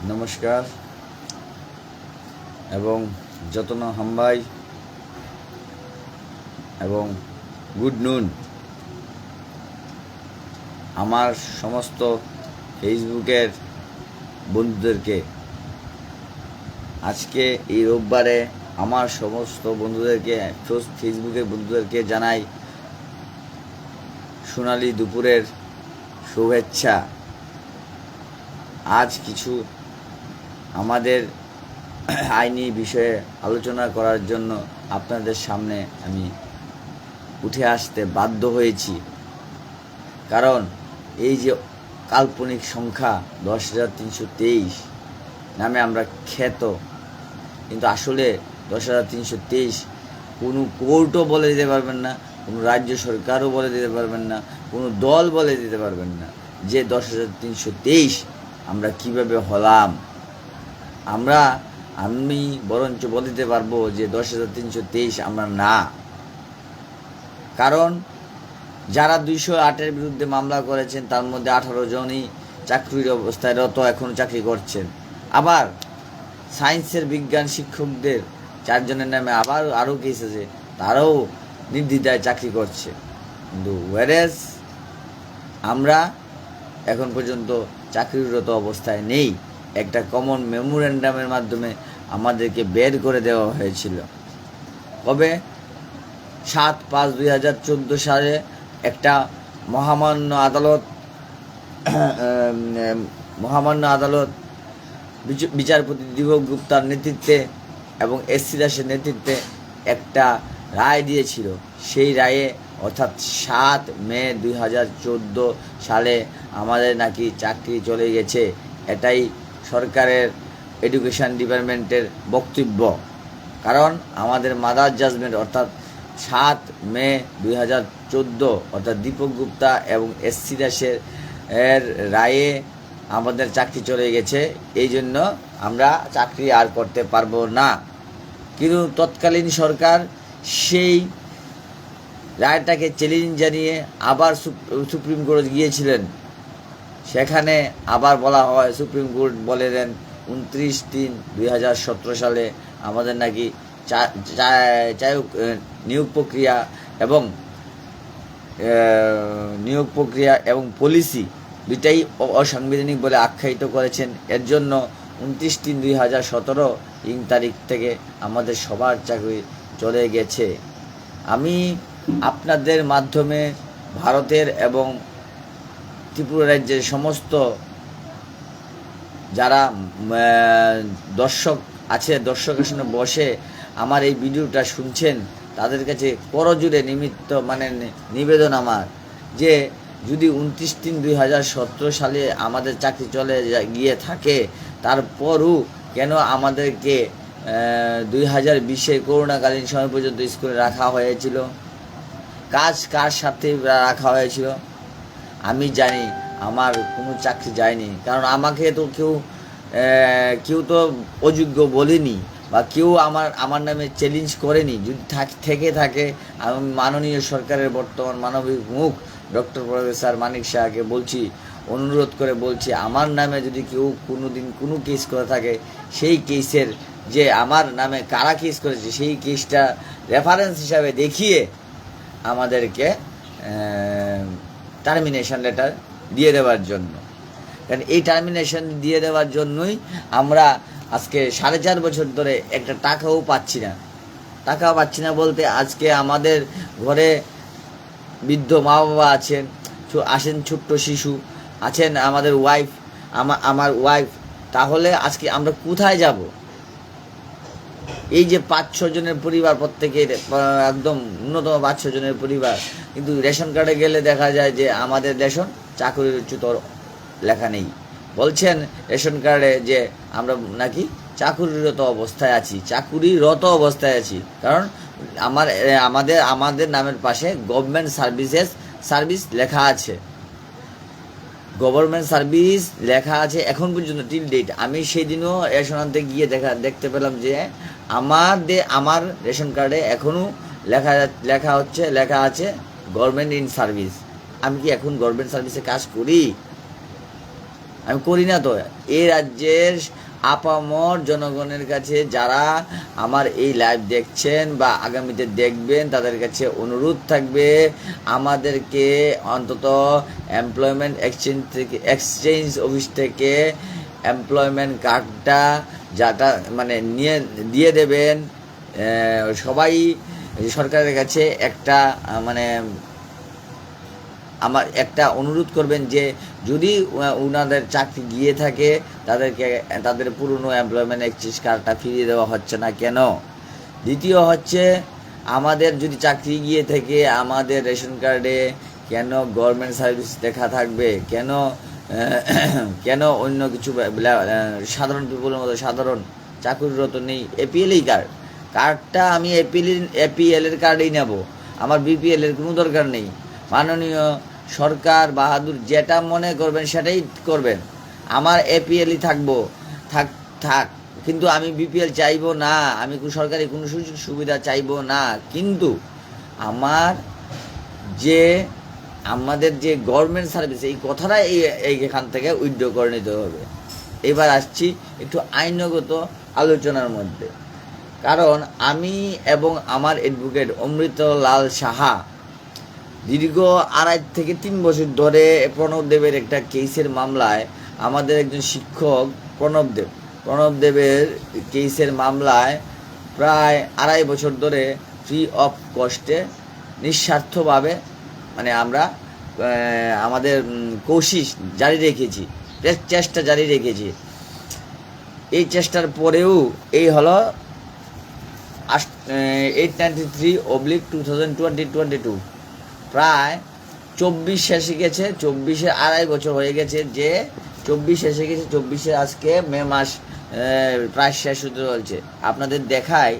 নমস্কার এবং যত্ন হাম্বাই এবং গুড নুন আমার সমস্ত ফেসবুকের বন্ধুদেরকে আজকে এই রোববারে আমার সমস্ত বন্ধুদেরকে ফেসবুকের বন্ধুদেরকে জানাই সোনালি দুপুরের শুভেচ্ছা। আজ কিছু আমাদের আইনি বিষয়ে আলোচনা করার জন্য আপনাদের সামনে আমি উঠে আসতে বাধ্য হয়েছি, কারণ এই যে কাল্পনিক সংখ্যা 10,323 নামে আমরা খ্যাত, কিন্তু আসলে 10,323 কোনো কোর্টও বলে দিতে পারবেন না, কোনো রাজ্য সরকারও বলে দিতে পারবেন না, কোনো দল বলে দিতে পারবেন না যে 10,323 আমরা কিভাবে হলাম। আমি বরঞ্চ বলে দিতে পারবো যে 10,323 আমরা না, কারণ যারা 208-এর বিরুদ্ধে মামলা করেছেন তার মধ্যে 18 জনই চাকরির অবস্থায় রত, এখনও চাকরি করছেন। আবার সায়েন্সের বিজ্ঞান শিক্ষকদের 4 জনের নামে আবার আরও কেস আছে, তারাও নির্দ্বিধায় চাকরি করছে। কিন্তু ওয়ারেস আমরা এখন পর্যন্ত চাকরিরত অবস্থায় নেই। একটা কমন মেমোরেন্ডামের মাধ্যমে আমাদেরকে বের করে দেওয়া হয়েছিল। কবে? 7/5/2014 সালে একটা মহামান্য আদালত বিচারপতি দীপক গুপ্তার নেতৃত্বে এবং এসসি দাসের নেতৃত্বে একটা রায় দিয়েছিল। সেই রায়ে অর্থাৎ 7 মে 2014 সালে আমাদের নাকি চাকরি চলে গেছে। এটাই সরকারের এডুকেশন ডিপার্টমেন্টের বক্তব্য, কারণ আমাদের মাদার জাজমেন্ট অর্থাৎ 7 মে 2014 অর্থাৎ দীপক গুপ্তা এবং এসসি দাসের রায়ে আমাদের চাকরি চলে গেছে। এই জন্য আমরা চাকরি আর করতে পারবো না। কিন্তু তৎকালীন সরকার সেই রায়টাকে চ্যালেঞ্জ জানিয়ে আবার সুপ্রিম কোর্টে গিয়েছিলেন। সেখানে আবার বলা হয়, সুপ্রিম কোর্ট বলে দেন 29/3/2017 সালে আমাদের নাকি নিয়োগ প্রক্রিয়া এবং পলিসি দুটাই অসাংবিধানিক বলে আখ্যায়িত করেছেন। এর জন্য 29/3/2017 তারিখ থেকে আমাদের সবার চাকরি চলে গেছে। আমি আপনাদের মাধ্যমে ভারতের এবং ত্রিপুরা রাজ্যের সমস্ত যারা দর্শক দর্শকের সঙ্গে বসে আমার এই ভিডিওটা শুনছেন, তাদের কাছে করজোড়ে নিবেদন আমার, যে যদি 29/3/2017 সালে আমাদের চাকরি চলে গিয়ে থাকে, তারপরও কেন আমাদেরকে 2020-এর করোনাকালীন সময় পর্যন্ত স্কুলে রাখা হয়েছিল? কার সাথে রাখা হয়েছিল? আমি জানি আমার কোনো চাকরি যায়নি, কারণ আমাকে তো কেউ তো অযোগ্য বলেনি বা কেউ আমার নামে চ্যালেঞ্জ করেনি। যদি থেকে থাকে, আমি মাননীয় সরকারের বর্তমান মানবিক মুখ ডক্টর প্রফেসর মানিক শাহকে অনুরোধ করে বলছি, আমার নামে যদি কেউ কোনোদিন কোনো কেস করে থাকে, সেই কেসের যে আমার নামে কারা কেস করেছে সেই কেসটা রেফারেন্স হিসাবে দেখিয়ে আমাদেরকে টার্মিনেশন লেটার দিয়ে দেওয়ার জন্য। কারণ এই টার্মিনেশন দিয়ে দেওয়ার জন্যই আমরা আজকে 4.5 বছর ধরে একটা টাকাও পাচ্ছি না বলতে, আজকে আমাদের ঘরে বৃদ্ধ মা বাবা আছেন ছোট্ট শিশু আছেন, আমাদের আমার ওয়াইফ, তাহলে আজকে আমরা কোথায় যাব? এই যে 5-6 জনের পরিবার, প্রত্যেকের একদম ন্যূনতম 5-6 জনের পরিবার, কিন্তু রেশন কার্ডে গেলে দেখা যায় যে আমাদের রেশন চাকরিচ্যুত লেখা নেই। বলছেন রেশন কার্ডে যে আমরা নাকি চাকুরিরত অবস্থায় আছি, কারণ আমাদের নামের পাশে গভর্নমেন্ট সার্ভিস লেখা আছে। গভর্নমেন্ট সার্ভিস লেখা আছে এখন পর্যন্ত টিল ডেট। আমি সেই দিনও রেশন আনতে গিয়ে দেখতে পেলাম যে আমার রেশন কার্ডে এখনও লেখা আছে গভর্নমেন্ট ইন সার্ভিস। আমি কি এখন গভর্নমেন্ট সার্ভিসে কাজ করি? আমি করি না তো। এই রাজ্যের আপামর জনগণের কাছে যারা আমার এই লাইভ দেখছেন বা আগামীতে দেখবেন, তাদের কাছে অনুরোধ থাকবে আমাদেরকে অন্তত এমপ্লয়মেন্ট এক্সচেঞ্জ অফিস থেকে এমপ্লয়মেন্ট কার্ডটা যাটা মানে দিয়ে দেবেন। সবাই সরকারের কাছে একটা মানে আমার একটা অনুরোধ করবেন যে যদি ওনাদের চাকরি গিয়ে থাকে তাদের পুরনো এমপ্লয়মেন্ট এক্সচেঞ্জ কার্ডটা ফিরিয়ে দেওয়া হচ্ছে না কেন। দ্বিতীয় হচ্ছে, আমাদের যদি চাকরি গিয়ে থাকে আমাদের রেশন কার্ডে কেন গভর্নমেন্ট সার্ভিস লেখা থাকবে, কেন অন্য কিছু সাধারণ পিপুলের মতো সাধারণ চাকরিরত নেই। এপিএলই কার্ডটা আমি এপিএলের কার্ডেই নেব, আমার বিপিএলের কোনো দরকার নেই। মাননীয় সরকার বাহাদুর যেটা মনে করবেন সেটাই করবেন। আমার এপিএলই থাক, কিন্তু আমি বিপিএল চাইবো না, আমি সরকারি কোনো সুযোগ সুবিধা চাইবো না। কিন্তু আমাদের যে গভর্নমেন্ট সার্ভিস, এই কথাটা এইখান থেকে উইথড্র করে নিতে হবে। এবার আসছি একটু আইনগত আলোচনার মধ্যে। কারণ আমি এবং আমার অ্যাডভোকেট অমৃতলাল সাহা দীর্ঘ 2.5 থেকে 3 বছর ধরে প্রণবদেবের একটা কেসের মামলায়, আমাদের একজন শিক্ষক প্রণবদেবের কেসের মামলায় প্রায় 2.5 বছর ধরে ফ্রি অফ কস্টে নিঃস্বার্থভাবে মানে আমরা আমাদের কোশিশ জারি রেখেছি, চেষ্টা জারি রেখেছি। এই চেষ্টার পরেও এই হলো 893/2022 প্রায় 24 শেষে গেছে, 24-এ 2.5 বছর হয়ে গেছে, যে 24 শেষে গেছে, 24-এ আজকে মে মাস প্রায় শেষ হতে চলছে। আপনাদের দেখায়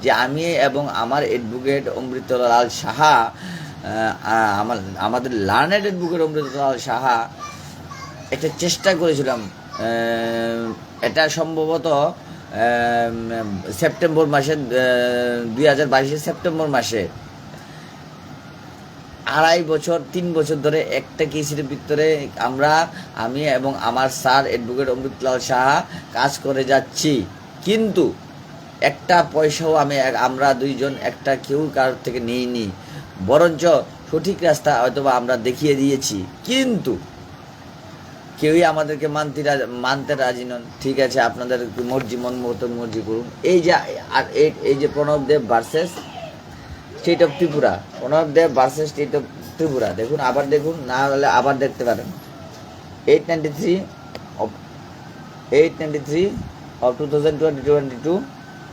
যে আমি এবং আমার অ্যাডভোকেট অমৃতলাল সাহা, আমাদের লার্নেড অ্যাডভোকেট অমৃতলাল সাহা একটা চেষ্টা করেছিলাম। এটা সম্ভবত সেপ্টেম্বর মাসে 2022 সেপ্টেম্বর মাসে 2.5 বছর 3 বছর ধরে একটা কেসের ভিতরে আমি এবং আমার স্যার অ্যাডভোকেট অমৃতলাল সাহা কাজ করে যাচ্ছি, কিন্তু একটা পয়সাও আমরা দুইজন কেউ কারোর থেকে নিইনি। বরঞ্চ সঠিক রাস্তা হয়তোবা আমরা দেখিয়ে দিয়েছি, কিন্তু কেউই আমাদেরকে মানতে রাজি নন। ঠিক আছে, আপনাদের মন মতো মর্জি করুন। এই যে Pranab Deb versus state of Tripura, Pranab Deb versus state of Tripura, দেখুন, আবার দেখুন, না হলে আবার দেখতে পারেন। 893 of 2022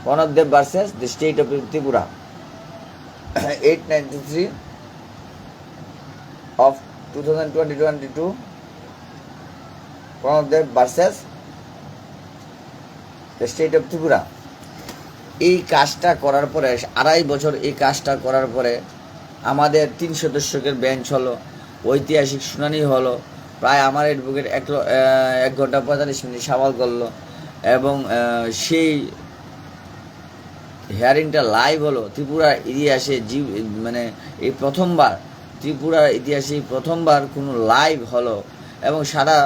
Pranab Deb versus the state of Tripura. 893 of 2022 Pranab Deb versus the state of Tripura. এই কাজটা করার পরে 2.5 বছর এই কাজটা করার পরে আমাদের 3 সদস্যের বেঞ্চ হলো, ঐতিহাসিক শুনানি হলো। প্রায় আমার অ্যাডভোকেট 1 ঘন্টা 45 মিনিট সওয়াল করলো এবং সেই হিয়ারিংটা লাইভ হলো। ত্রিপুরার ইতিহাসে মানে এই প্রথমবার ত্রিপুরার ইতিহাসে প্রথমবার কোনো লাইভ হলো এবং সারা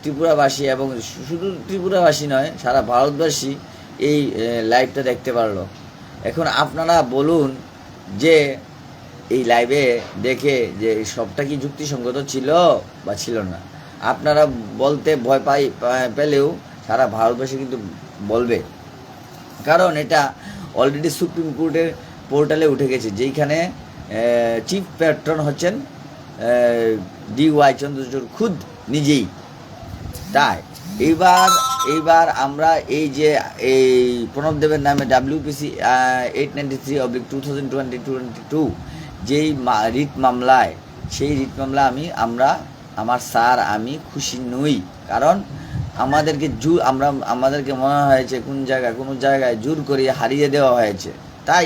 ত্রিপুরাবাসী এবং শুধু ত্রিপুরাবাসী নয়, সারা ভারতবাসী এই লাইভটা দেখতে পারলো। এখন আপনারা বলুন যে এই লাইভে দেখে যে সবটা কি যুক্তিসঙ্গত ছিল বা ছিল না। আপনারা বলতে ভয় পেলেও সারা ভারতবাসী কিন্তু বলবে, কারণ এটা অলরেডি সুপ্রিম কোর্টের পোর্টালে উঠে গেছে, যেইখানে চিফ প্যাট্রন হচ্ছেন DY চন্দ্রচূড় খুদ নিজেই। তাই এইবার আমরা এই প্রণবদেবের নামে WPC 893/2022 যেই রিট মামলায়, সেই রিট মামলা আমার স্যার আমি খুশি নই। কারণ আমাদেরকে মনে হয়েছে কোনো জায়গায় জোর করে হারিয়ে দেওয়া হয়েছে। তাই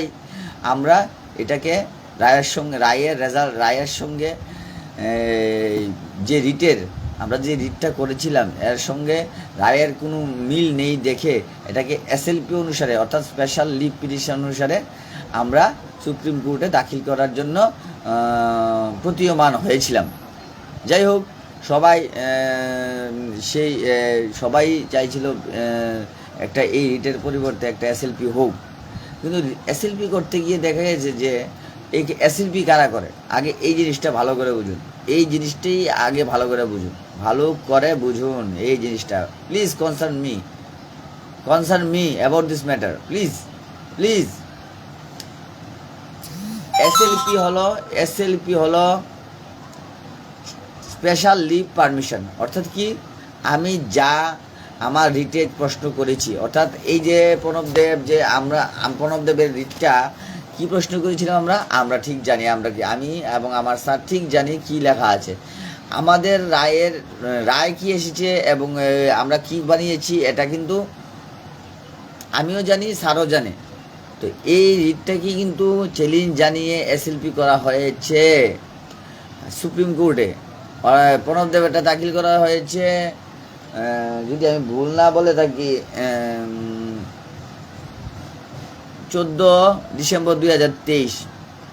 আমরা এটাকে রায়ের সঙ্গে যে রিটটা করেছিলাম এর সঙ্গে রায়ের কোনো মিল নেই দেখে এটাকে SLP অনুসারে, অর্থাৎ স্পেশাল লিভ পিটিশন অনুসারে আমরা সুপ্রিম কোর্টে দাখিল করার জন্য প্রতীয়মান হয়েছিলাম। যাই হোক, সবাই সবাই চাইছিল একটা এই রিটের পরিবর্তে একটা এসএলপি হোক, কিন্তু এসএলপি করতে গিয়ে দেখা গেছে যে এই এসএলপি কারা করে, আগে এই জিনিসটা ভালো করে বুঝুন, এই জিনিসটাই আগে ভালো করে বুঝুন, ভালো করে বুঝুন এই জিনিসটা। Please concern me about this matter, please. SLP হলো স্পেশাল লিভ পারমিশন, অর্থাৎ কি আমি যা আমার রিটে প্রশ্ন করেছি, অর্থাৎ এই যে প্রণবদেবের রিটটা কি প্রশ্ন করেছিলাম আমরা ঠিক জানি, আমি এবং আমার স্যার ঠিক জানি কি লেখা আছে, আমাদের রায় কি এসেছে এবং আমরা কি বানিয়েছি এটা কিন্তু আমিও জানি, স্যারও জানে। তো এই রিটটাকে কিন্তু চ্যালেঞ্জ জানিয়ে এসএলপি করা হয়েছে সুপ্রিম কোর্টে। প্রণবদেব এটা দাখিল করা হয়েছে, যদি আমি ভুল না বলে থাকি, 14 ডিসেম্বর 2023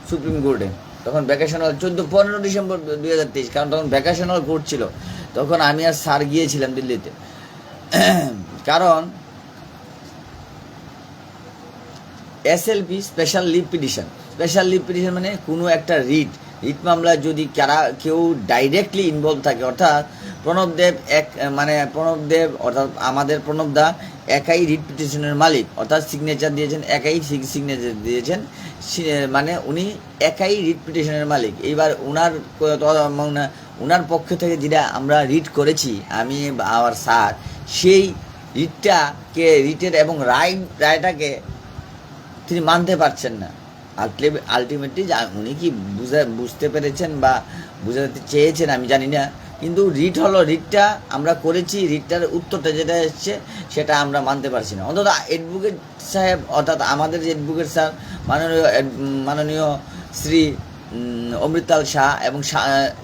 সুপ্রিম কোর্টে। তখন ভ্যাকেশনাল 15 ডিসেম্বর 2023, কারণ তখন ভ্যাকেশনাল কোর্ট ছিল, তখন আমি আর স্যার গিয়েছিলাম দিল্লিতে। কারণ এসএলপি স্পেশাল লিভ পিটিশন মানে কোনো একটা রিট মামলা যদি কেউ ডাইরেক্টলি ইনভলভ থাকে, অর্থাৎ প্রণবদেব অর্থাৎ আমাদের প্রণবদা একাই রিট পিটিশনের মালিক, অর্থাৎ সিগনেচার দিয়েছেন একাই, সিগনেচার দিয়েছেন মানে উনি একাই রিট পিটিশনের মালিক। এইবার ওনার পক্ষ থেকে যেটা আমরা রিট করেছি আমি আমার স্যার, সেই রিটের এবং রায়টাকে তিনি মানতে পারছেন না। আলটিমেটলি উনি কি বুঝতে পেরেছেন বা বুঝাতে চেয়েছেন আমি জানি না, কিন্তু রিটটা আমরা করেছি, রিটটার উত্তরটা যেটা এসছে সেটা আমরা মানতে পারছি না। অন্তত অ্যাডভোকেট সাহেব, অর্থাৎ আমাদের যে অ্যাডভোকেট স্যার মাননীয় শ্রী অমৃতাল শাহ এবং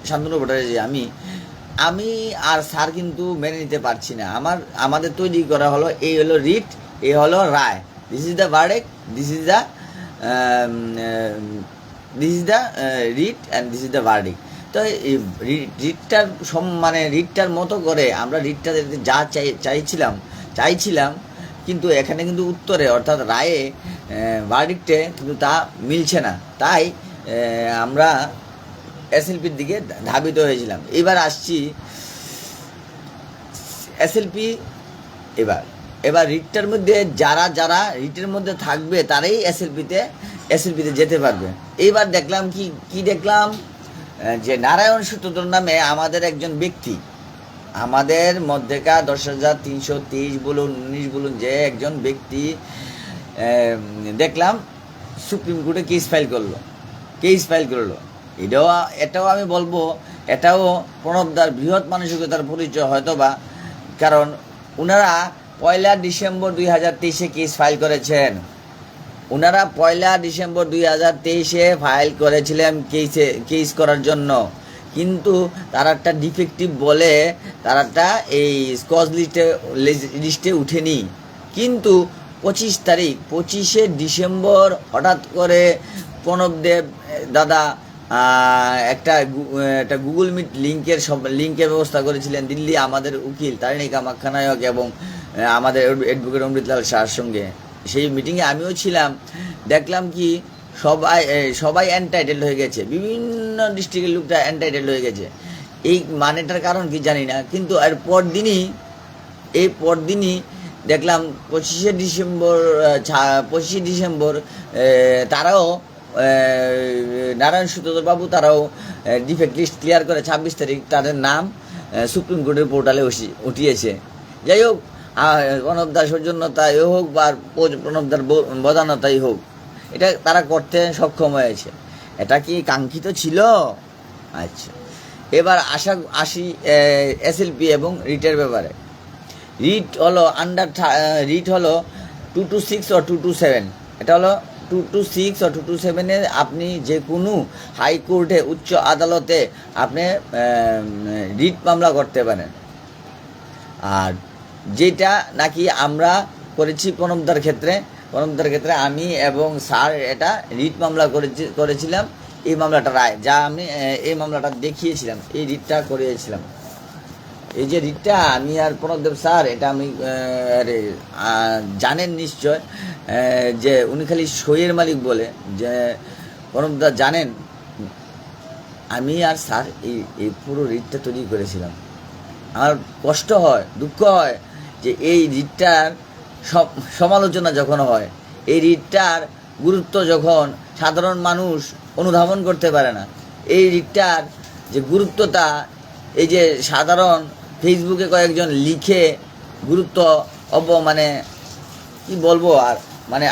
শান্তনু ভট্টাচার্য, আমি আর স্যার কিন্তু মেনে নিতে পারছি না। আমাদের তৈরি করা হলো, এই হলো রিট, এই হলো রায়, this is the verdict, this is the writ and this is the verdict. তো এই রিটটার মতো করে আমরা রিটটা যা চাইছিলাম, কিন্তু এখানে কিন্তু উত্তরে অর্থাৎ রায়ে ভার্ডিক্টে কিন্তু তা মিলছে না, তাই আমরা এসএলপির দিকে ধাবিত হয়েছিলাম। এবার আসছি এসএলপি। এবার রিটটার মধ্যে যারা রিটের মধ্যে থাকবে তারাই এসএলপিতে যেতে পারবে। এইবার দেখলাম কি দেখলাম যে নারায়ণ সূত্রধর নামে আমাদের একজন ব্যক্তি, আমাদের মধ্যেকার 10,323 বলুন 19 বলুন যে একজন ব্যক্তি দেখলাম সুপ্রিম কোর্টে কেস ফাইল করলো। এটাও আমি বলবো, এটাও প্রণবদার বৃহৎ মানসিকতার পরিচয় হয়তোবা, কারণ ওনারা 1 ডিসেম্বর 2023 কেস ফাইল করেছেন। ওনারা 1 ডিসেম্বর 2023 ফাইল করেছিলেন কেস করার জন্য, কিন্তু তারা একটা ডিফেক্টিভ বলে তারাটা এই স্কচ লিস্টে উঠেনি। কিন্তু 25 ডিসেম্বর হঠাৎ করে প্রণবদেব দাদা একটা গুগল মিট লিঙ্কের ব্যবস্থা করেছিলেন দিল্লি আমাদের উকিল তারিণী কামাখ্যা নায়ক এবং আমাদের অ্যাডভোকেট অমৃতলাল শাহর সঙ্গে। সেই মিটিংয়ে আমিও ছিলাম। দেখলাম কি সবাই এনটাইটেলড হয়ে গেছে, বিভিন্ন ডিস্ট্রিক্টের লোকটা এনটাইটেলড হয়ে গেছে। এই মানেটার কারণ কি জানি না, কিন্তু এর পরদিনই দেখলাম 25 ডিসেম্বর তারাও নারায়ণ সূত্রধর বাবু তারাও ডিফেক্ট লিস্ট ক্লিয়ার করে 26 তারিখ তাদের নাম সুপ্রিম কোর্টের পোর্টালে উঠিয়েছে। যাই হোক, প্রণবদার সৌজন্যতাই হোক বা প্রণবদার বদানতাই হোক, এটা তারা করতে সক্ষম হয়েছে। এটা কি কাঙ্ক্ষিত ছিল? আচ্ছা, এবার আসি এসএলপি এবং রিটের ব্যাপারে। রিট হলো 226 ও 227। এটা হলো 226 ও 227-এ আপনি যে কোনো হাইকোর্টে উচ্চ আদালতে আপনি রিট মামলা করতে পারেন। আর যেটা নাকি আমরা করেছি প্রণবদার ক্ষেত্রে আমি এবং স্যার এটা রিট মামলা করেছিলাম। এই মামলাটা রায় যা আমি এই মামলাটা দেখিয়েছিলাম, এই রিটটা করিয়েছিলাম। এই যে রিটটা আমি আর প্রণবদেব স্যার, এটা আমি জানেন নিশ্চয় যে উনি খালি সইয়ের মালিক বলে, যে প্রণবদা জানেন আমি আর স্যার এই পুরো রিটটা তৈরি করেছিলাম। আমার কষ্ট হয়, দুঃখ হয় যে এই রিটটার সমালোচনা যখন হয়, এই রিটটার গুরুত্ব যখন সাধারণ মানুষ অনুধাবন করতে পারে না, এই রিটটার যে গুরুত্বটা এই যে সাধারণ ফেসবুকে কয়েকজন লিখে গুরুত্ব মানে কি বলবো আর মানে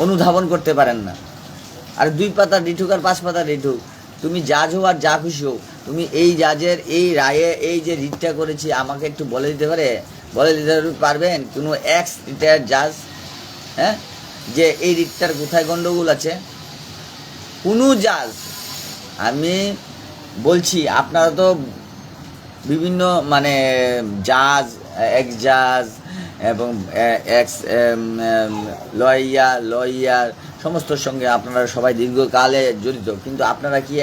অনুধাবন করতে পারেন না। আর 2 পাতা রিঠুক আর 5 পাতা রিঠুক, তুমি জাজ হো আর যা খুশি হো, তুমি এই জাজের এই রায়ে এই যে রিটটা করেছি আমাকে একটু বলে দিতে পারবেন কোনো এক্স রিটায়ার্ড জাজ, হ্যাঁ, যে এই রিটটার কোথায় গণ্ডগোল আছে? কোনো জাজ, আমি বলছি আপনারা তো বিভিন্ন মানে জাজ, এক্স জাজ এবং এক্স লয়ার সমস্তর সঙ্গে আপনারা সবাই দীর্ঘকালে জড়িত, কিন্তু আপনারা কি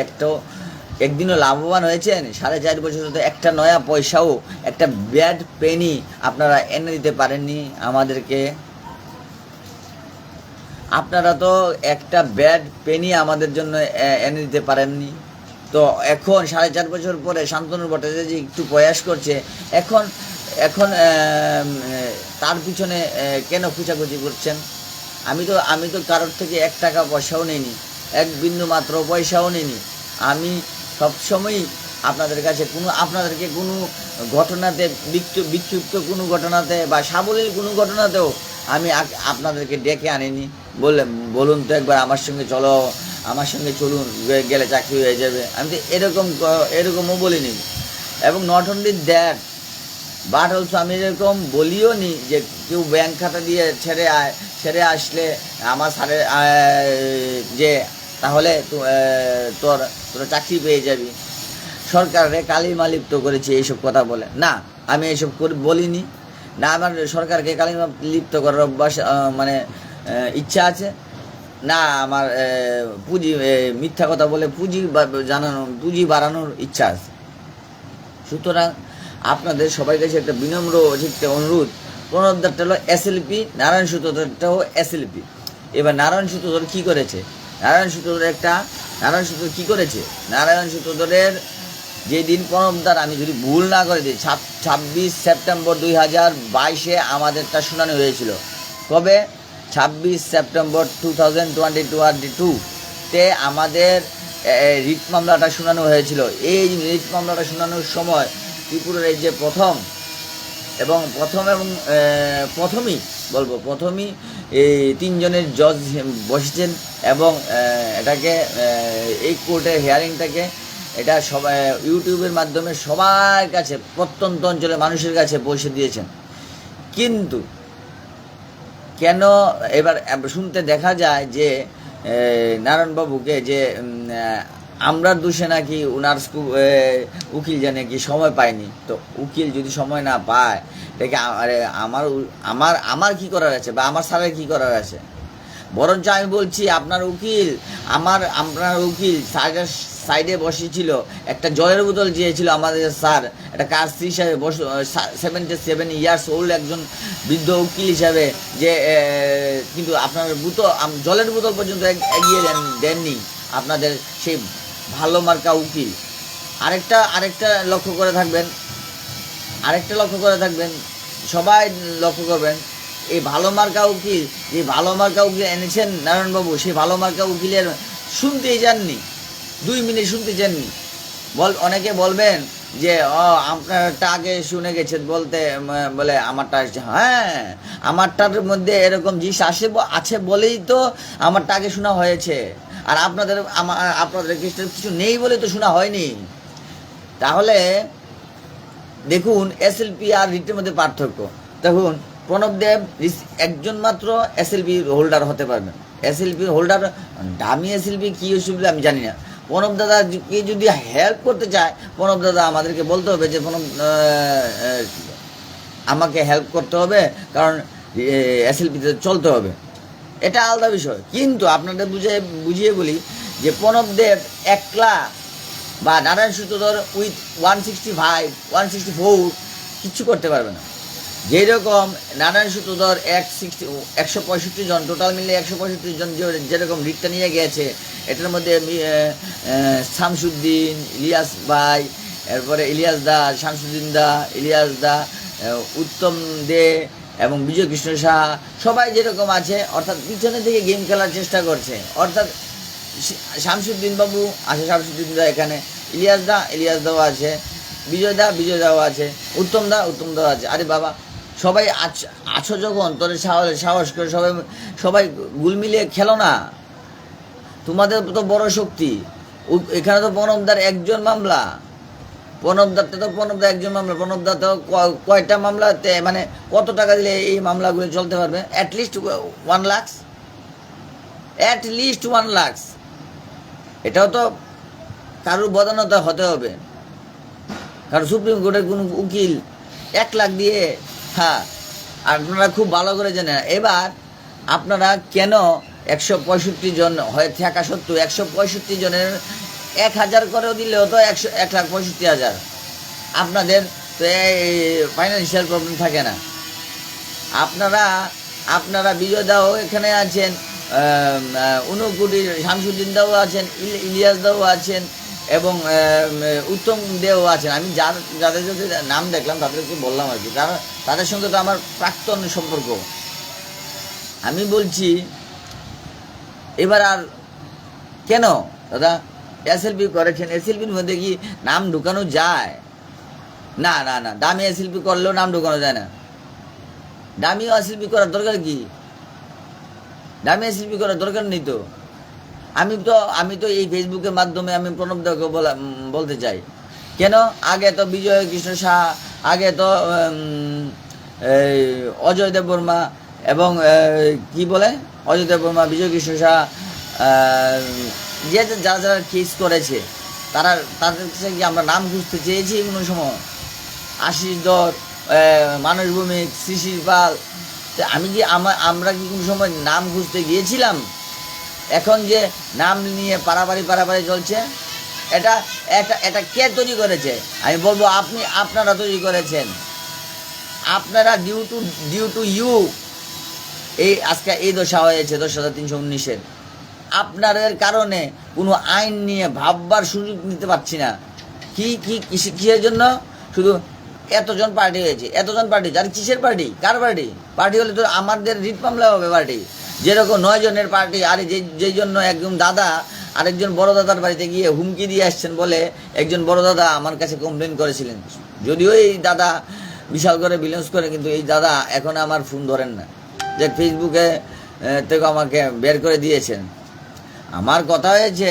একদিনও লাভবান হয়েছেন? 4.5 বছর তো একটা নয়া পয়সাও, একটা ব্যাড পেনি আপনারা এনে দিতে পারেননি আমাদেরকে। আপনারা তো একটা ব্যাড পেনি আমাদের জন্য এনে দিতে পারেননি। তো এখন 4.5 বছর পরে শান্তনু ভট্টাচার্য একটু প্রয়াস করছে, এখন তার পিছনে কেন খুঁচাখুচি করছেন? আমি তো কারোর থেকে 1 টাকা পয়সাও নিইনি, 1 বিন্দু মাত্র পয়সাও নিইনি। আমি সবসময়ই আপনাদেরকে কোনো ঘটনাতে বিক্ষিপ্ত কোনো ঘটনাতে বা সাবলীল কোনো ঘটনাতেও আমি আপনাদেরকে ডেকে আনিনি। বলুন তো একবার আমার সঙ্গে চলো, আমার সঙ্গে চলুন, গেলে চাকরি হয়ে যাবে। আমি তো এরকমও বলিনি। এবং not only that but also আমি এরকম বলিও নি যে কেউ ব্যাংক খাতা দিয়ে ছেড়ে আসলে আমার স্যারের যে তাহলে তোরা চাকরি পেয়ে যাবি। সরকারে কালিমা লিপ্ত করেছি এইসব কথা বলে না, আমি এইসব বলিনি। না আমার সরকারকে কালিমা লিপ্ত করার অভ্যাস মানে ইচ্ছা আছে, না আমার মিথ্যা কথা বলে পুঁজি বাড়ানোর ইচ্ছা আছে। সুতরাং আপনাদের সবাই কাছে একটা বিনম্র অনুরোধ, প্রণবদারটা হলো SLP, নারায়ণ সূত্রধরটাও SLP। এবার নারায়ণ সূত্রধর কী করেছে? নারায়ণ সূত্রধরের যেদিন প্রণবদার, আমি যদি ভুল না করে দিই, 26 সেপ্টেম্বর 2022 আমাদেরটা শুনানি হয়েছিল। কবে? 26 সেপ্টেম্বর 2022 আমাদের রিট মামলাটা শুনানো হয়েছিল। এই রিট মামলাটা শোনানোর সময় ত্রিপুরার এই যে প্রথমেই এই 3 জনের জজ বসেছেন এবং এটাকে এই কোর্টের হিয়ারিংটাকে এটা সবাই ইউটিউবের মাধ্যমে সবার কাছে, প্রত্যন্ত অঞ্চলের মানুষের কাছে পৌঁছে দিয়েছেন। কিন্তু কেন এবার শুনতে দেখা যায় যে নারায়ণবাবুকে যে আমরা দোষে নাকি ওনার উকিল জানে কি সময় পায়নি। তো উকিল যদি সময় না পায়, দেখে আমার কি করার আছে বা আমার স্যারের কি করার আছে? বরঞ্চ আমি বলছি আপনার উকিল সাইডে বসেছিল, একটা জলের বোতল চেয়েছিল আমাদের স্যার, একটা কাস্ট হিসাবে 77 ইয়ার্স ওল্ড একজন বৃদ্ধ উকিল হিসাবে, যে কিন্তু আপনার জলের বোতল পর্যন্ত এগিয়ে দেননি আপনাদের সেই ভালো মার্কা উকিল। আরেকটা লক্ষ্য করে থাকবেন, সবাই লক্ষ্য করবেন, এই ভালো মার্কা উকিল এনেছেন নারায়ণবাবু, সেই ভালো মার্কা উকিলের শুনতেই যাননি, 2 মিনিট শুনতে চাননি। অনেকে বলবেন যে আপনারটা আগে শুনে গেছেন বলে আমারটা আসছে। হ্যাঁ, আমারটার মধ্যে এরকম জিনিস আছে বলেই তো আমারটা আগে শোনা হয়েছে, আর আপনাদের কিছু নেই বলে তো শোনা হয়নি। তাহলে দেখুন SLP আর রিটের মধ্যে পার্থক্য। দেখুন প্রণবদেব একজন মাত্র SLP হোল্ডার হতে পারবেন। SLP হোল্ডার, দামি SLP কী অসুবিধা আমি জানি না। প্রণব দাদাকে যদি হেল্প করতে চায়, প্রণব দাদা আমাদেরকে বলতে হবে যে আমাকে হেল্প করতে হবে, কারণ SLPতে চলতে হবে, এটা আলাদা বিষয়। কিন্তু আপনাদের বুঝিয়ে বলি যে প্রণবদেব একলা বা নারায়ণ সূত্রধর উইথ 164 কিচ্ছু করতে পারবে না। যেই রকম নারায়ণ সূত্রধর 165 জন, টোটাল মিলে 165 জন যেরকম রিটটা নিয়ে গিয়েছে, এটার মধ্যে শামসুদ্দিন, ইলিয়াস ভাই, এরপরে ইলিয়াস দা, শামসুদ্দিন দা, ইলিয়াস দা, উত্তম দে এবং বিজয় কৃষ্ণ সাহা সবাই যেরকম আছে, অর্থাৎ পিছনে থেকে গেম খেলার চেষ্টা করছে। অর্থাৎ শামসুদ্দিন বাবু আছে, শামসুদ্দিন দা এখানে, ইলিয়াস দাও আছে, বিজয় দাও আছে, উত্তম দাও আছে। আরে বাবা, সবাই আছো যখন, তোর সাহস করে সবাই গুল মিলিয়ে খেলো না। তোমাদের তো বড় শক্তি। এখানে তো প্রণবদার একজন মামলা, প্রণবদা একজন মামলা। প্রণবদা তো কয়টা মামলাতে, মানে কত টাকা দিলে এই মামলাগুলো চলতে পারবে? At least 1 lakh, at least 1 lakh. এটাও তো কারোর বদান্যতা হতে হবে। কারণ সুপ্রিম কোর্টের কোনো উকিল 1 লাখ দিয়ে, হ্যাঁ, আপনারা খুব ভালো করে জানেন। এবার আপনারা কেন 165 জন হয়ে থাকা সত্ত্বেও 165 জনের 1000 করেও দিলেও তো 1,65,000, আপনাদের তো ফাইন্যান্সিয়াল প্রবলেম থাকে না। আপনারা বিজয় দাও এখানে আছেন, ঊনকোটি শামসুদ্দিন দাও আছেন, ইলিয়াস দাও আছেন এবং উত্তম দেও আছেন। আমি যাদের নাম দেখলাম তাদেরকে বললাম আর কি, তাদের সঙ্গে তো আমার প্রাক্তন সম্পর্ক। আমি বলছি এবার আর কেন দাদা এসএলপি করেছেন? এসএলপির মধ্যে কি নাম ঢুকানো যায়? না, দামি এসএলপি করলেও নাম ঢুকানো যায় না। দামি এসএলপি করার দরকার কি? দামি এসএলপি করার দরকার নেই তো। আমি তো এই ফেসবুকের মাধ্যমে আমি প্রণবদাকে বলতে চাই, কেন আগে তো বিজয় কৃষ্ণ সাহা, আগে তো অজয় দেববর্মা এবং কি বলে অজয় দেববর্মা, বিজয় কৃষ্ণ সাহা, যারা কেস করেছে তাদের কাছে কি আমরা নাম খুঁজতে চেয়েছি কোনো সময়? আশিস দর, মানস ভৌমিক, শিশির পাল, আমরা কি কোনো সময় নাম খুঁজতে গিয়েছিলাম? এখন যে নাম নিয়ে পারাপারি চলছে, এটা কে তৈরি করেছে? আমি বলবো আপনারা তৈরি করেছেন। আপনারা ডিউ টু ইউ আজকে এই দশা হয়েছে 10,319-এর। আপনাদের কারণে কোনো আইন নিয়ে ভাববার সুযোগ নিতে পারছি না। কিসের জন্য? শুধু এতজন পার্টি হয়েছে, আর কিসের পার্টি? কার পার্টি হলে তো আমাদের রিট মামলা হবে পার্টি। যেরকম 9 জনের পার্টি, আর যেই জন্য একজন দাদা আরেকজন বড় দাদার বাড়িতে গিয়ে হুমকি দিয়ে আসছেন বলে একজন বড় দাদা আমার কাছে কমপ্লেন করেছিলেন। যদিও এই দাদা বিশাল করে বিলন্স করে, কিন্তু এই দাদা এখন আমার ফোন ধরেন না, যে ফেসবুকে থেকে আমাকে বের করে দিয়েছেন। আমার কথা হয়েছে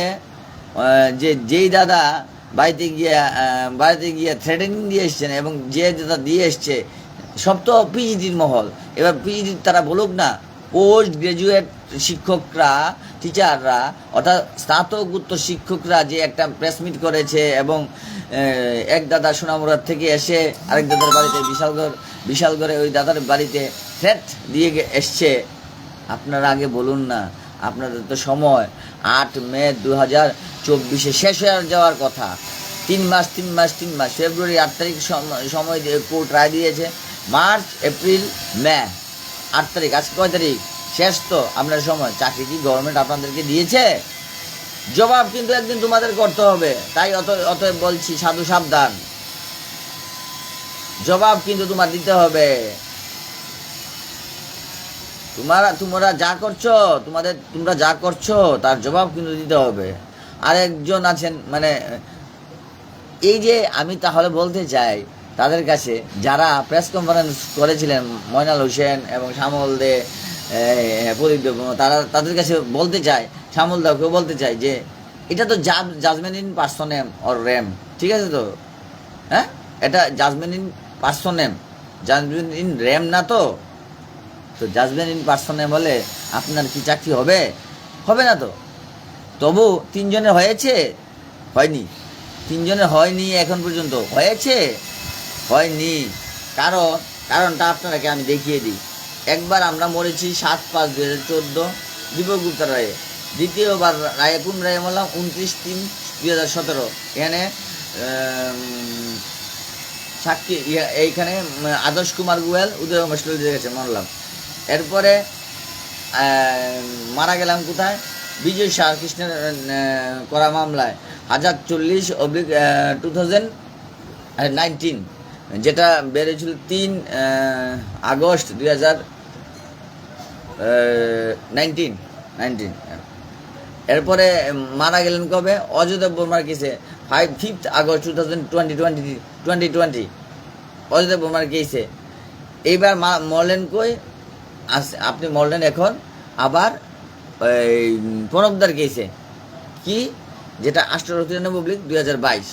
যেই দাদা বাড়িতে গিয়ে থ্রেটেনিং দিয়ে এসছেন এবং যে দাদা দিয়ে এসছে সব তো পিজিডির মহল। এবার পিজিডির তারা বলুক না, পোস্ট গ্রাজুয়েট শিক্ষকরা, টিচাররা, অর্থাৎ স্নাতকোত্তর শিক্ষকরা যে একটা প্রেস মিট করেছে এবং এক দাদা সোনামুরার থেকে এসে আরেক দাদার বাড়িতে বিশালগড়ে ওই দাদার বাড়িতে থ্রেট দিয়ে এসছে। আপনারা আগে বলুন না, আপনাদের তো সময় 8 মে 2024 শেষ হয়ে যাওয়ার কথা। 3 মাস। ফেব্রুয়ারি 8 তারিখ সময় দিয়ে কোর্ট রায় দিয়েছে। মার্চ, এপ্রিল, মে 8 তারিখ, আজকে কয় তারিখ? শেষ তো আপনার সময়। চাকরি কি গভর্নমেন্ট আপনাদেরকে দিয়েছে? জবাব কিন্তু একদিন তোমাদের করতে হবে। তাই অতএব বলছি, সাধু সাবধান, জবাব কিন্তু তোমার দিতে হবে। তোমরা যা করছো তার জবাব কিন্তু দিতে হবে। আরেকজন আছেন, মানে এই যে আমি তাহলে বলতে চাই তাদের কাছে, যারা প্রেস কনফারেন্স করেছিলেন, ময়নাল হোসেন এবং শ্যামল দে, প্রদীপ দেব, তাদের কাছে বলতে চাই, শ্যামল দাকেও বলতে চাই যে এটা তো judgment in personam or rem, ঠিক আছে তো? হ্যাঁ, এটা judgment in personam, judgment in rem না তো জাজমেন্ট ইন পার্সন নেম হলে আপনার কি চাকরি হবে না তো? তবু 3 জনের হয়নি 3 জনের হয়নি এখন পর্যন্ত। হয়নি কারণটা আপনাকে আমি দেখিয়ে দিই। একবার আমরা মরেছি 7/5/2014 দীপক গুপ্তার রায়ে। দ্বিতীয়বার রায়ে কোন রায়ে মরলাম? 29/3 2017। এখানে সাক্ষী এইখানে আদর্শ কুমার গোয়েল, উদয় মশল গেছে মরলাম। এরপরে মারা গেলাম কোথায়? বিজয় শাহ কৃষ্ণের করা মামলায় 1040/2019, যেটা বেড়েছিল 3 আগস্ট 2019। এরপরে মারা গেলেন কবে? অজয় বর্মার কেসে 5 আগস্ট 2020। অজয় বর্মার কেসে এইবার মরলেন কই? আপনি মরলেন এখন আবার এই প্রণবদার কেসে, কি যেটা 18/2022।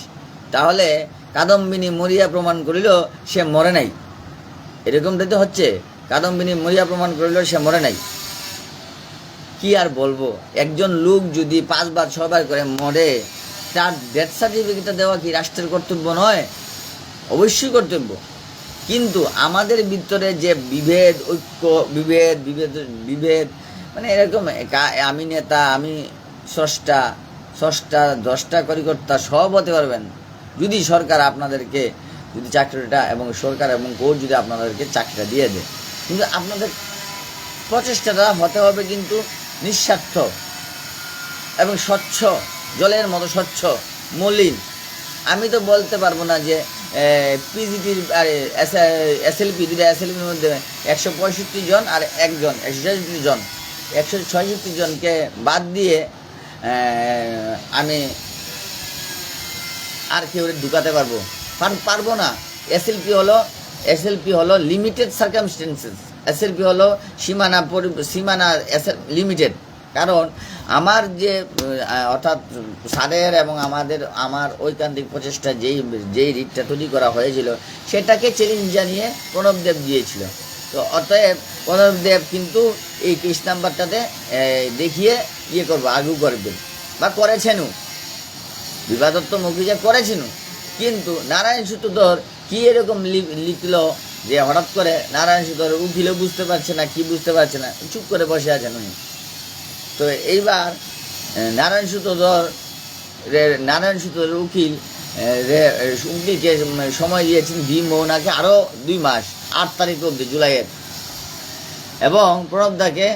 তাহলে কাদম্বিনী মরিয়া প্রমাণ করিল সে মরে নাই, এরকমটাই তো হচ্ছে। কাদম্বিনী মরিয়া প্রমাণ করিল সে মরে নাই। কি আর বলবো, একজন লোক যদি 5 বার 6 বার করে মরে, তার ডেথ সার্টিফিকেটটা দেওয়া কি রাষ্ট্রের কর্তব্য নয়? অবশ্যই কর্তব্য। কিন্তু আমাদের ভিতরে যে বিভেদ, ঐক্য, বিভেদ মানে এরকম, আমি নেতা, আমি স্রষ্টা, 10টা কর্মকর্তা সব হতে পারবেন যদি সরকার আপনাদেরকে যদি চাকরিটা, এবং সরকার এবং কোর্ট যদি আপনাদেরকে চাকরিটা দিয়ে দেয়। কিন্তু আপনাদের প্রচেষ্টাটা হতে হবে কিন্তু নিঃস্বার্থ এবং স্বচ্ছ, জলের মতো স্বচ্ছ, মলিন। আমি তো বলতে পারবো না যে পিজিটির আর এসএলপি, দুটা এসএলপির মধ্যে 165 জন আর একজন 166 জন, 166 জনকে বাদ দিয়ে আমি আর কেউ ঢুকাতে পারবো না। এসএলপি হলো লিমিটেড সার্কামস্টেন্সেস, এসএলপি হলো সীমানা লিমিটেড। কারণ আমার যে অর্থাৎ স্যারের এবং আমার ঐকান্তিক প্রচেষ্টা যেই রিটটা তৈরি করা হয়েছিল, সেটাকে চ্যালেঞ্জ জানিয়ে প্রণবদেব দিয়েছিল। তো অতএব প্রণবদেব কিন্তু এই কেস নাম্বারটাতে দেখিয়ে আগু করবেন বা করেছেনও, বিবাদত্ত মুখিজা করেছেনও। কিন্তু নারায়ণ সূত্রধর কি এরকম লিখলো যে হঠাৎ করে নারায়ণ সূত্রধর উকিলও বুঝতে পারছে না, কি বুঝতে পারছে না, চুপ করে বসে আছেন উনি। তো এইবার নারায়ণ সূত্রধরের উকিলকে সময় দিয়েছেন মোহনাকে আরও 2 মাস, 8 তারিখ অবধি জুলাইয়ের, এবং প্রণবদাকে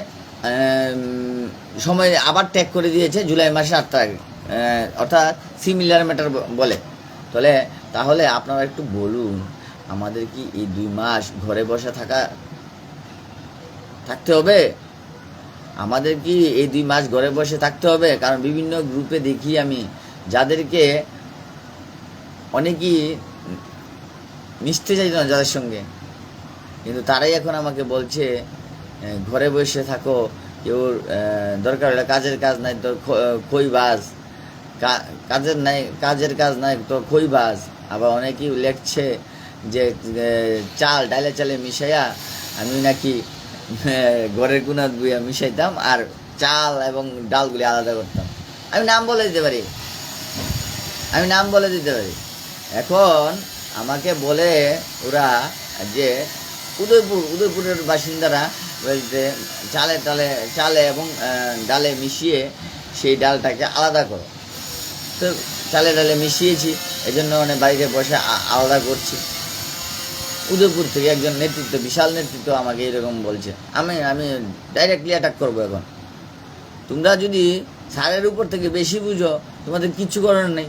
সময় আবার ট্যাগ করে দিয়েছে জুলাই মাসে 8 তারিখ, অর্থাৎ সিমিলার ম্যাটার বলে। তাহলে আপনারা একটু বলুন, আমাদের কি এই 2 মাস ঘরে বসে থাকতে হবে? আমাদের কি এই 2 মাস ঘরে বসে থাকতে হবে? কারণ বিভিন্ন গ্রুপে দেখি আমি, যাদেরকে অনেকেই মিশতে চাইত না যাদের সঙ্গে, কিন্তু তারাই এখন আমাকে বলছে ঘরে বসে থাকো, কেউ দরকার হলে কাজ নাই তোর খইবাজ, কাজের কাজ নাই তোর খইবাজ। আবার অনেকেই লেখছে যে ডালে মিশাইয়া আমি নাকি ঘরের গুণাত বুয়া মিশাইতাম আর চাল এবং ডালগুলি আলাদা করতাম। আমি নাম বলে দিতে পারি। এখন আমাকে বলে ওরা যে উদয়পুরের বাসিন্দারা বলতে চালে এবং ডালে মিশিয়ে সেই ডালটাকে আলাদা করো। তো চালে ডালে মিশিয়েছি, এই জন্য বাড়িতে বসে আলাদা করছি। উদয়পুর থেকে একজন নেতৃত্ব, বিশাল নেতৃত্ব আমাকে এরকম বলছে। আমি ডাইরেক্টলি অ্যাটাক করবো। এখন তোমরা যদি স্যারের উপর থেকে বেশি বুঝো, তোমাদের কিচ্ছু করার নেই।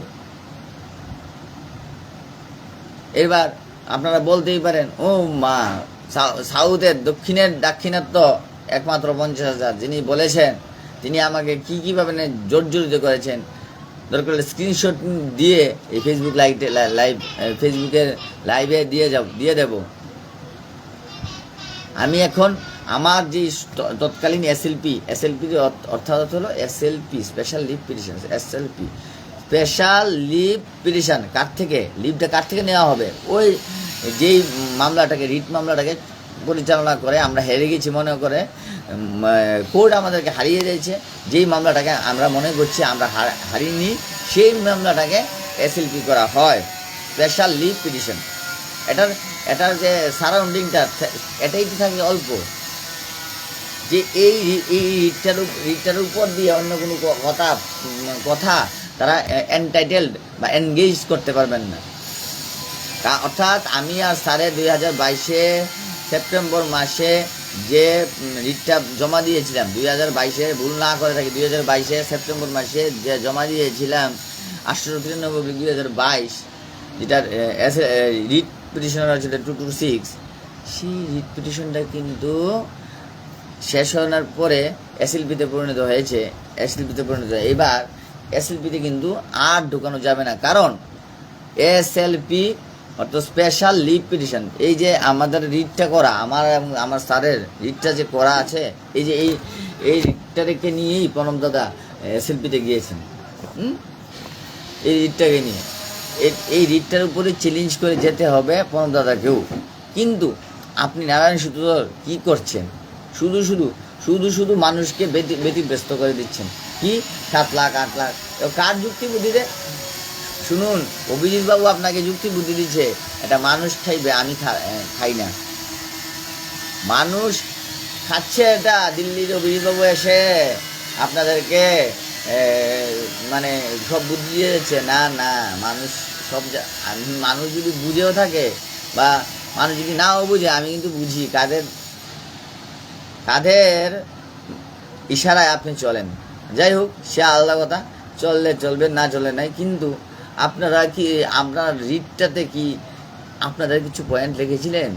এবার আপনারা বলতেই পারেন, ও মা, সাউথের দাক্ষিণাত্য একমাত্র 50,000 যিনি বলেছেন, তিনি আমাকে কীভাবে জর্জরিত করেছেন। দরকার হলে স্ক্রিনশট দিয়ে এই ফেসবুকের লাইভে দিয়ে দেব। আমি এখন আমার যে তৎকালীন এসএলপি অর্থাৎ হলো SLP, special leave petition, special leave petition লিভটা কার থেকে নেওয়া হবে? ওই যেই মামলাটাকে, রিট মামলাটাকে পরিচালনা করে আমরা হেরে গেছি মনে করে, কোর্ট আমাদেরকে হারিয়ে দিয়েছে। যেই মামলাটাকে আমরা মনে করছি আমরা হারিনি, সেই মামলাটাকে এসএলপি করা হয়, স্পেশাল লিভ পিটিশন। এটার যে সারাউন্ডিংটা, এটাই থাকে অল্প, যে এই রিটটার উপর দিয়ে অন্য কোনো কথা তারা এনটাইটেলড বা এনগেজ করতে পারবেন না। অর্থাৎ আমি আর স্যারে 2022 সেপ্টেম্বর মাসে যে রিটটা জমা দিয়েছিলাম, 2022 ভুল না করে থাকি, 2022 সেপ্টেম্বর মাসে যে জমা দিয়েছিলাম 893/2022, যেটার রিট পিটিশনার হচ্ছে 226, সেই রিট পিটিশনটা কিন্তু শেষ হওয়ার পরে এসএলপিতে পরিণত হয়েছে। এবার এসএলপিতে কিন্তু আর ঢুকানো যাবে না, কারণ এসএলপি অর্থাৎ স্পেশাল লিভ পিটিশন, এই যে আমাদের রিটটা করা, আমার স্যারের রিটটা যে করা আছে, এই যে এই রিটটাকে নিয়েই প্রণব দাদা এসএলপিতে গিয়েছেন। এই রিটটাকে নিয়ে এই রিটটার উপরে চ্যালেঞ্জ করে যেতে হবে প্রণব দাদাকেও। কিন্তু আপনি নারায়ণ সূত্রধর কী করছেন? শুধু মানুষকে ব্যতিব্যস্ত করে দিচ্ছেন। কি 7 লাখ 8 লাখ, কার যুক্তি বুদ্ধিতে? শুনুন, অভিজিৎ বাবু আপনাকে যুক্তি বুদ্ধি দিচ্ছে, এটা মানুষ খাইবে, আমি খাই না। মানুষ খাচ্ছে এটা। দিল্লির অভিজিৎ বাবু এসে আপনাদেরকে মানে সব বুদ্ধি দিয়েছে। না, মানুষ মানুষ যদি বুঝেও থাকে বা মানুষ যদি নাও বুঝে, আমি কিন্তু বুঝি কাদের ইশারায় আপনি চলেন। যাই হোক, সে আলাদা কথা, চললে চলবে, না চলে নাই। কিন্তু আপনারা কি আপনার রিটটাতে কি আপনাদের কিছু পয়েন্ট রেখেছিলেন?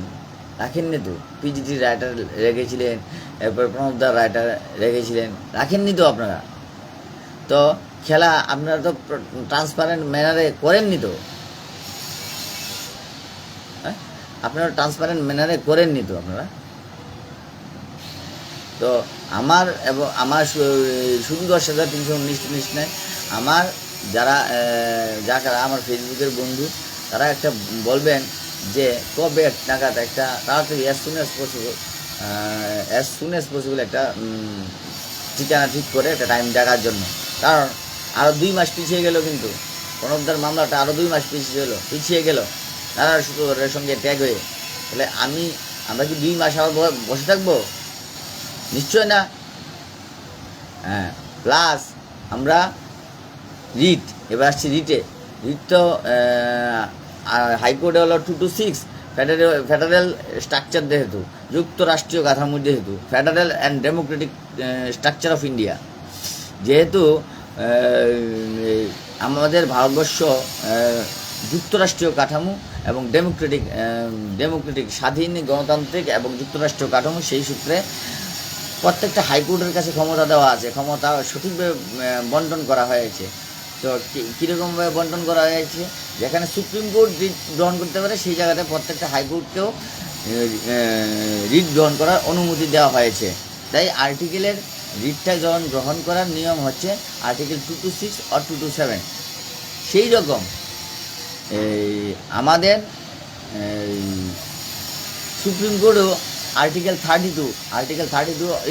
রাখেননি তো। পিজিটি রাইটার রেখেছিলেন, এরপর প্রণবদার রাইটার রেখেছিলেন, রাখেননি তো আপনারা। তো খেলা আপনারা তো ট্রান্সপারেন্ট ম্যানারে করেননি তো। হ্যাঁ, আপনারা ট্রান্সপারেন্ট ম্যানারে করেননি তো আপনারা। তো আমার শুধু 10,319 নেয়। আমার যারা আমার ফেসবুকের বন্ধু, তারা একটা বলবেন যে কবে নাগাদ একটা তাড়াতাড়ি অ্যাজ সুন অ্যাজ পসিবল একটা ঠিকানা ঠিক করে একটা টাইম দেখার জন্য। কারণ আরও 2 মাস পিছিয়ে গেল, কিন্তু প্রণবদার মামলাটা আরও 2 মাস পিছিয়ে গেল নারায়ণ সূত্রধরের সঙ্গে ট্যাগ হয়ে। তাহলে আমরা কি 2 মাস আরও বসে থাকবো? নিশ্চয় না। হ্যাঁ, প্লাস আমরা রিট, এবার আসছি রিট তো হাইকোর্টে হলো 226, ফেডারেল স্ট্রাকচার যেহেতু, যুক্তরাষ্ট্রীয় কাঠামো যেহেতু, federal and Democratic structure of India যেহেতু, আমাদের ভারতবর্ষ যুক্তরাষ্ট্রীয় কাঠামো এবং ডেমোক্রেটিক স্বাধীন গণতান্ত্রিক এবং যুক্তরাষ্ট্রীয় কাঠামো, সেই সূত্রে প্রত্যেকটা হাইকোর্টের কাছে ক্ষমতা দেওয়া আছে, ক্ষমতা সঠিকভাবে বন্টন করা হয়েছে। তো কীরকমভাবে বন্টন করা হয়েছে? যেখানে সুপ্রিম কোর্ট রিট গ্রহণ করতে পারে, সেই জায়গাতে প্রত্যেকটা হাইকোর্টকেও রিট গ্রহণ করার অনুমতি দেওয়া হয়েছে। তাই আর্টিকেলের রিটটা গ্রহণ করার নিয়ম হচ্ছে আর্টিকেল 226 আর 227। সেই রকম আমাদের supreme কোর্টও Article 32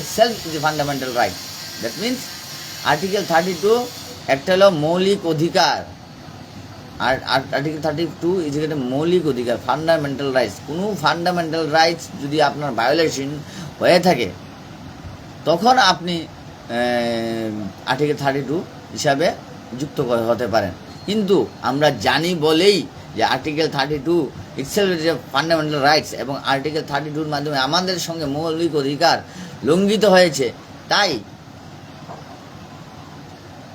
itself is a fundamental right. That means Article 32 একটা হলো মৌলিক অধিকার, আর Article 32 is একটা মৌলিক অধিকার, ফান্ডামেন্টাল রাইটস। কোনো ফান্ডামেন্টাল রাইটস যদি আপনার ভায়োলেশন হয়ে থাকে, তখন আপনি Article 32 হিসাবে যুক্ত হতে পারেন। কিন্তু আমরা জানি বলেই যে Article 32 itself is a fundamental rights, এবং Article 32-র মাধ্যমে আমাদের সঙ্গে মৌলিক অধিকার লঙ্ঘিত হয়েছে, তাই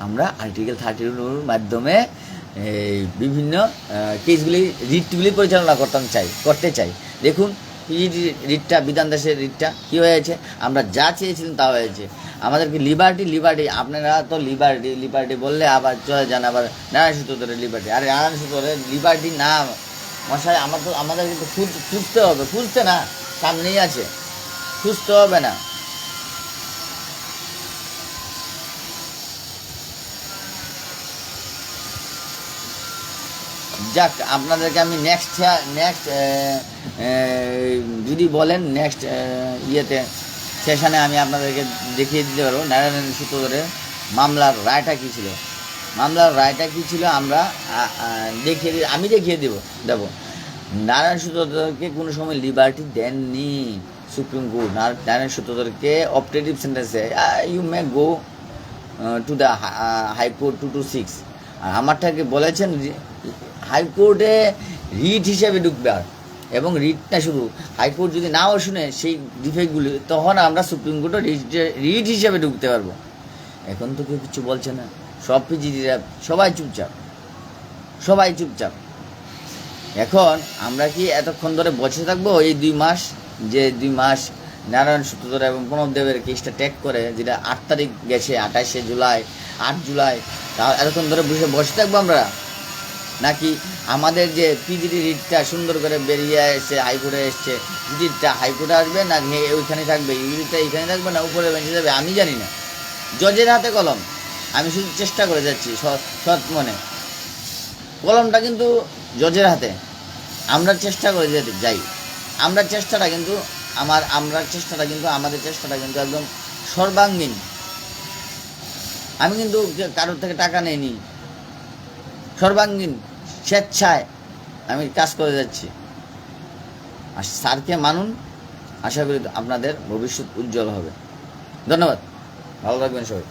আমরা Article 32-র মাধ্যমে বিভিন্ন কেসগুলি, রিটগুলি পরিচালনা করতে চাই। দেখুন, রিটটা, বিধান দাসের রিটটা কী হয়েছে? আমরা যা চেয়েছিলাম তা হয়েছে। আমাদেরকে লিবার্টি, আপনারা তো লিবার্টি বললে আবার চলে যান আবার নারায়ণ সূত্রধরের লিবার্টি। আরে নারায়ণ সূত্রধরের লিবার্টি না মশাই, আমাদের কিন্তু খুঁজতে হবে, খুঁজতে না, সামনেই আছে, খুঁজতে হবে না। যাক, আপনাদেরকে আমি নেক্সট যদি বলেন নেক্সট সেশনে আমি আপনাদেরকে দেখিয়ে দিতে পারবো নারায়ণ সূত্রধরের মামলার রায়টা কী ছিল। আমরা আমি দেখিয়ে দেবো। নারায়ণ সূত্রধরকে কোনো সময় লিবার্টি দেননি সুপ্রিম কোর্ট। নারায়ণ সূত্রধরকে অপটেটিভ সেন্টেন্সে you may go to the high court 226, আর আমারটাকে বলেছেন হাইকোর্টে রিট হিসেবে ঢুকবে, আর এবং রিটটা শুধু হাইকোর্ট যদি নাও শুনে সেই ডিফেক্টগুলি, তখন আমরা সুপ্রিম কোর্টে রিট হিসেবে ঢুকতে পারবো। এখন তো কেউ কিছু বলছে না, সব পিজিডিরা সবাই চুপচাপ, সবাই চুপচাপ। এখন আমরা কি এতক্ষণ ধরে বসে থাকবো? এই 2 মাস, যে 2 মাস নারায়ণ সূত্রধর এবং প্রণবদেবের কেসটা ট্যাগ করে, যেটা 8 তারিখ গেছে, 28শে জুলাই, 8 জুলাই, তা এতক্ষণ ধরে বসে থাকবো আমরা? নাকি আমাদের যে পিজিডি রিটটা সুন্দর করে বেরিয়ে এসছে, হাইকোর্টে এসছে, রিটটা হাইকোর্টে আসবে না ওইখানে থাকবে, রিটটা এইখানে থাকবে না উপরে বেঁচে যাবে? আমি জানি না, জজের হাতে কলম। আমি শুধু চেষ্টা করে যাচ্ছি সৎ মনে, কলমটা কিন্তু জজের হাতে। আমরা চেষ্টা করে যেতে যাই, আমাদের চেষ্টাটা কিন্তু আমাদের চেষ্টাটা কিন্তু একদম সর্বাঙ্গীন। আমি কিন্তু কারোর থেকে টাকা নেইনি, সর্বাঙ্গীন স্বেচ্ছায় আমি কাজ করে যাচ্ছি। আর স্যারকে মানুন, আশা করি আপনাদের ভবিষ্যৎ উজ্জ্বল হবে। ধন্যবাদ, ভালো থাকবেন সবাই।